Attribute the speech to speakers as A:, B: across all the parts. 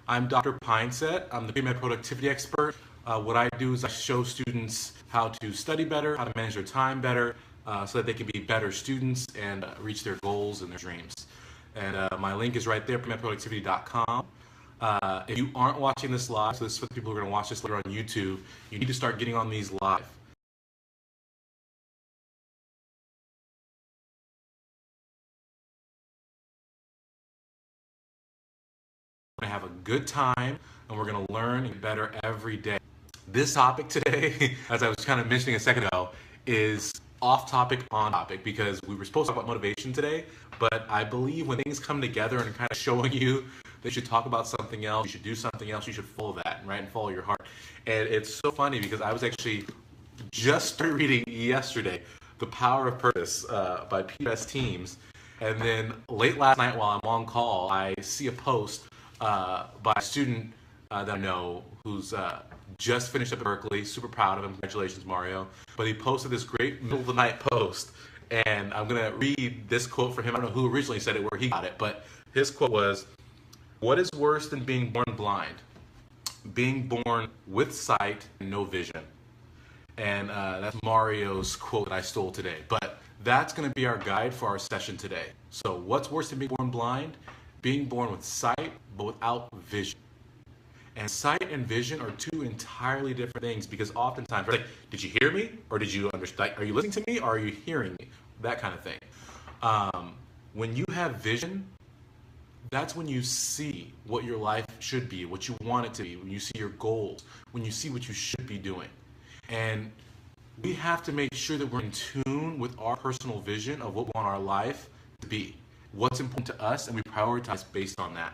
A: I'm Dr. Pinesett. I'm the premed productivity expert. What I do is I show students how to study better, how to manage their time better, so that they can be better students and reach their goals and their dreams. And my link is right there, premedproductivity.com. If you aren't watching this live, so this is for the people who are going to watch this later on YouTube, you need to start getting on these live. We're going to have a good time, and we're going to learn and get better every day. This topic today, as I was kind of mentioning a second ago, is off topic, on topic, because we were supposed to talk about motivation today, but I believe when things come together and kind of showing you that you should talk about something else, you should do something else, you should follow that, right, and follow your heart. And it's so funny because I was actually just started reading yesterday The Power of Purpose by PBS Teams, and then late last night while I'm on call, I see a post by a student that I know who's just finished up at Berkeley. Super proud of him. Congratulations, Mario. But he posted this great middle of the night post, and I'm going to read this quote for him. I don't know who originally said it, where he got it, but his quote was, "What is worse than being born blind? Being born with sight and no vision." And that's Mario's quote that I stole today. But that's going to be our guide for our session today. So what's worse than being born blind? Being born with sight but without vision. And sight and vision are two entirely different things, because oftentimes, like, did you hear me? Or did you understand? Are you listening to me? Or are you hearing me? That kind of thing. When you have vision, that's when you see what your life should be, what you want it to be, when you see your goals, when you see what you should be doing. And we have to make sure that we're in tune with our personal vision of what we want our life to be, what's important to us, and we prioritize based on that.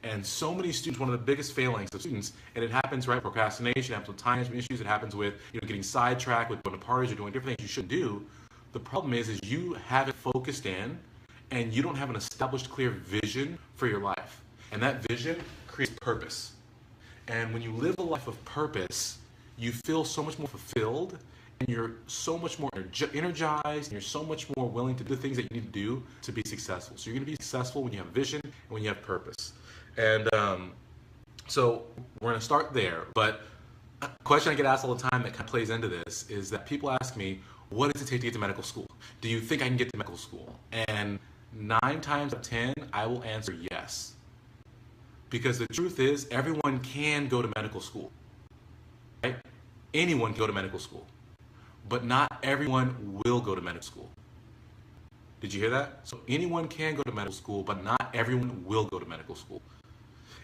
A: And so many students, one of the biggest failings of students, and it happens, right, procrastination, it happens with time management issues, it happens with getting sidetracked, with going to parties or doing different things you shouldn't do. The problem is you haven't focused in, and you don't have an established, clear vision for your life. And that vision creates purpose. And when you live a life of purpose, you feel so much more fulfilled, and you're so much more energized, and you're so much more willing to do the things that you need to do to be successful. So you're going to be successful when you have vision and when you have purpose. And so we're going to start there. But a question I get asked all the time that kind of plays into this is that people ask me, what does it take to get to medical school? Do you think I can get to medical school? And 9 times out of 10, I will answer yes. Because the truth is, everyone can go to medical school. Right? Anyone can go to medical school. But not everyone will go to medical school. Did you hear that? So anyone can go to medical school, but not everyone will go to medical school.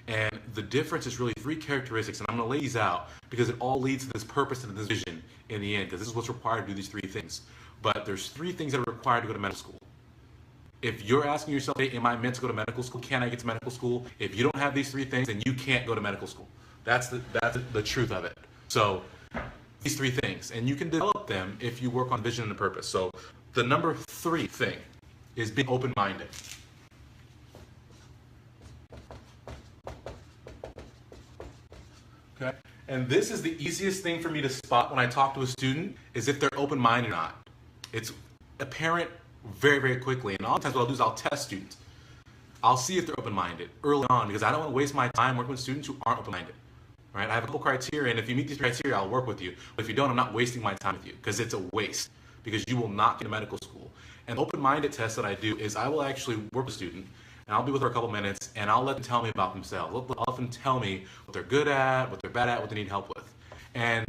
A: And the difference is really 3 characteristics, and I'm going to lay these out because it all leads to this purpose and this vision in the end, because this is what's required to do these 3 things. But there's 3 things that are required to go to medical school. If you're asking yourself, hey, am I meant to go to medical school? Can I get to medical school? If you don't have these 3 things, then you can't go to medical school. That's the truth of it. So these 3 things, and you can develop them if you work on vision and the purpose. So the number 3 thing is being open-minded. Okay? And this is the easiest thing for me to spot when I talk to a student, is if they're open-minded or not. It's apparent very, very quickly. And oftentimes what I'll do is I'll test students. I'll see if they're open-minded early on, because I don't want to waste my time working with students who aren't open-minded. Right? I have a couple criteria, and if you meet these criteria, I'll work with you. But if you don't, I'm not wasting my time with you, because it's a waste, because you will not get to medical school. And the open-minded test that I do is I will actually work with a student, and I'll be with her a couple minutes, and I'll let them tell me about themselves. I'll let them tell me what they're good at, what they're bad at, what they need help with. And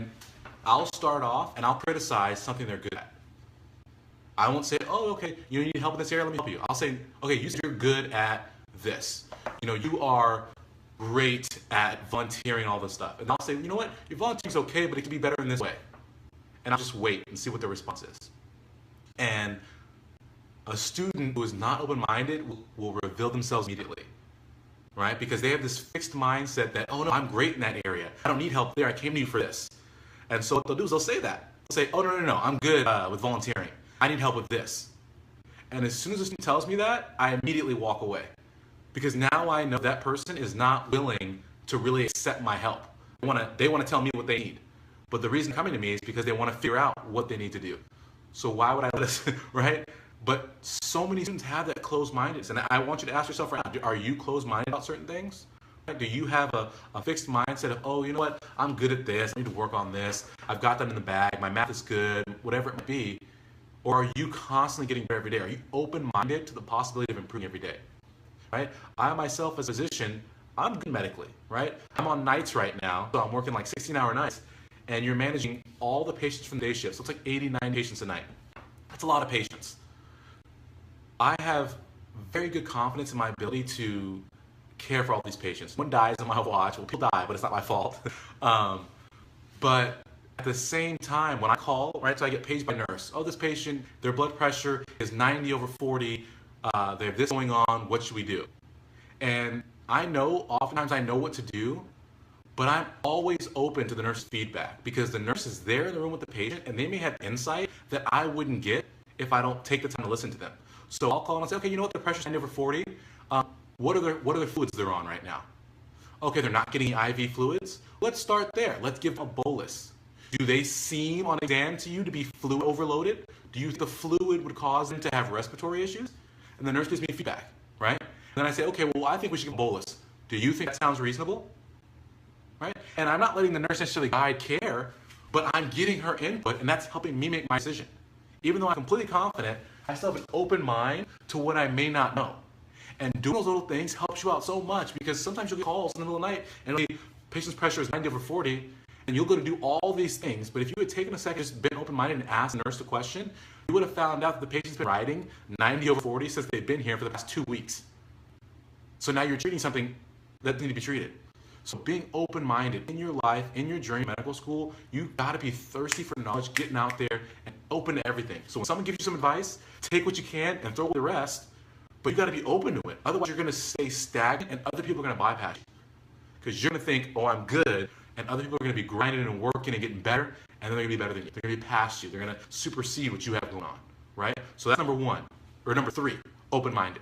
A: I'll start off, and I'll criticize something they're good at. I won't say, oh, okay, you need help in this area, let me help you. I'll say, okay, you said you're good at this. You are great at volunteering, all this stuff. And I'll say, you know what, your volunteering's okay, but it can be better in this way. And I'll just wait and see what their response is. And a student who is not open-minded will reveal themselves immediately, right? Because they have this fixed mindset that, oh no, I'm great in that area. I don't need help there. I came to you for this. And so what they'll do is they'll say that. They'll say, oh no, I'm good with volunteering. I need help with this. And as soon as the student tells me that, I immediately walk away. Because now I know that person is not willing to really accept my help. They want to tell me what they need. But the reason coming to me is because they want to figure out what they need to do. So why would I listen, right? But so many students have that closed-mindedness. And I want you to ask yourself right now, are you closed-minded about certain things? Do you have a fixed mindset of, oh, you know what, I'm good at this, I need to work on this, I've got that in the bag, my math is good, whatever it might be? Or are you constantly getting better every day? Are you open-minded to the possibility of improving every day? Right? I myself as a physician, I'm good medically, right? I'm on nights right now, so I'm working like 16-hour nights, and you're managing all the patients from the day shift, so it's like 89 patients a night. That's a lot of patients. I have very good confidence in my ability to care for all these patients. One dies on my watch. Well, people die, but it's not my fault. But at the same time, when I call, right, so I get paged by a nurse. Oh, this patient, their blood pressure is 90/40. They have this going on. What should we do? And I know, oftentimes I know what to do, but I'm always open to the nurse's feedback because the nurse is there in the room with the patient and they may have insight that I wouldn't get if I don't take the time to listen to them. So I'll call and say, okay, you know what, their pressure's 90/40. What are their fluids they're on right now? Okay, they're not getting IV fluids. Let's start there. Let's give them a bolus. Do they seem on exam to you to be fluid overloaded? Do you think the fluid would cause them to have respiratory issues? And the nurse gives me feedback, right? And then I say, okay, well, I think we should give a bolus. Do you think that sounds reasonable? Right? And I'm not letting the nurse necessarily guide care, but I'm getting her input, and that's helping me make my decision. Even though I'm completely confident, I still have an open mind to what I may not know. And doing those little things helps you out so much because sometimes you'll get calls in the middle of the night and the patient's pressure is 90/40, and you'll go to do all these things. But if you had taken a second, just been open-minded and asked the nurse the question, you would have found out that the patient's been riding 90/40 since they've been here for the past 2 weeks. So now you're treating something that doesn't need to be treated. So being open-minded in your life, in your journey, medical school, you gotta be thirsty for knowledge, getting out there and open to everything. So when someone gives you some advice, take what you can and throw away the rest, but you gotta be open to it. Otherwise you're gonna stay stagnant and other people are gonna bypass you. Because you're gonna think, oh, I'm good, and other people are gonna be grinding and working and getting better, and then they're gonna be better than you. They're gonna be past you. They're gonna supersede what you have going on, right? So that's number 1, or number 3, open-minded.